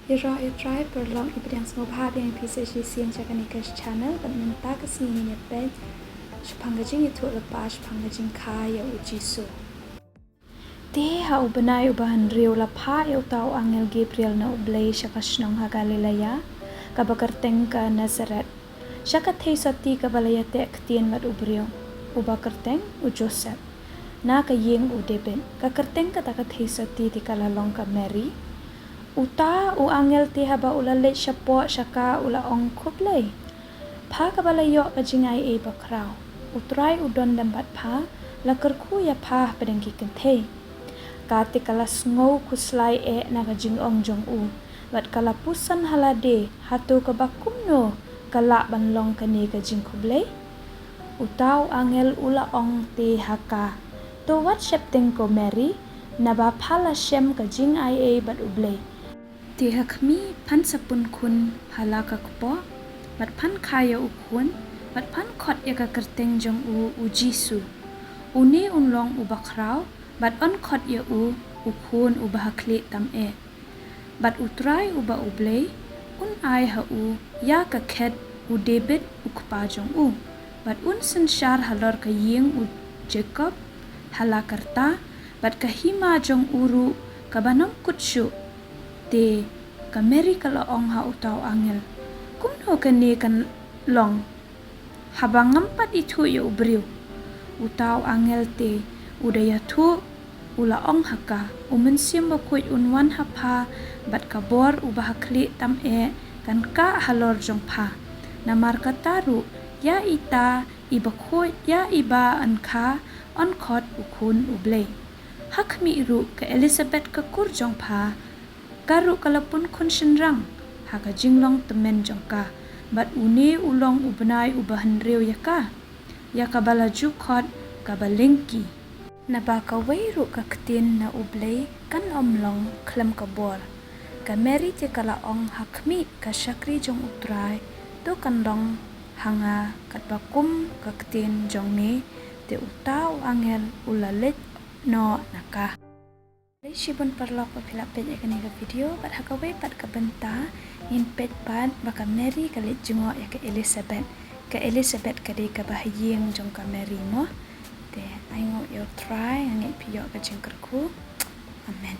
Ira try perlong ibadang semua bahag yang PCC sian jaga nikas channel dan minta kesini nyepet sepanggajing itu lepas sepanggajing kaya ujiso. Te ha ubanay ubahan riu lapha eu tau angel Gabriel na ublay siya kasnong ha Galilea kabakarteng ka Nazaret. Siya katay sati kabalayate ktien mat ubriyo ubakarteng u Joseph. Na kayeng u David kakarteng katakatay sati ti kalalong ka Mary. Uta u angel ti haba ulalit siya po siya ka ulaong kublay. Pa kabalayo ka jingay e bakraw. Utray udon lambat pa, lakar kuya pa padanggi kente. Kati kalas ngow kuslay e na ka jingong jong u. Bat kalapusan halade, hatu kabakumno kala banlong kani ka jing kublay. Utaw angel ulaong ti haka. To what shepting ko Mary, nabapala siyem ka jing ay e bat ublay. Tihak mi pan sapun kun halaka kupo, bat pan kaya ukun, bat pan kot ya kakerteng jong u ujisu. Uni unlong ubakraw, bat on kot ya ukun ubahakli tam e. Bat utray uba ublay, un ay ha ya kaket u David ukpa jong u. Bat un sensyar halor ka ying u Jacob, halakarta, bat kahima jong uru kabanong kutsyu. Te ka Mary kalaong ha utaw angel. Kumno kani kan long. Habang ngampat itu ya ubriw. Utaw angel te udaya tu ulaong haka. Umensim bakuit unwan hapa bat kabor ubahakli tam e kan ka halor jong pa. Namar kataru ya ita ibakuit ya iba an ka on kot ukun ublay. Hak mi iru ka Elizabeth ka kurjong pa. Karu kalapun kun senrang, haka jinglong temen jongka, bat uni ulong ubenay ubahan riu yaka, yaka balaju kot kabalengki. Nabaka wairu kaktin na ublay kan omlong klem kabor, ka Mary te kalaong hakmi ka syakri jong utray, to kan long hanga katbakum kaktin jong ni, te utaw angel ulalit no naka. Sibun perlok papilap pet ya kani video bat hakawai pat kabenta in pet pat baka Mary kalit jungo ya ke Elizabeth kadi ka bahayeng jong ka Mary mo te aingo yo try angit piyo ka jengkerku amen.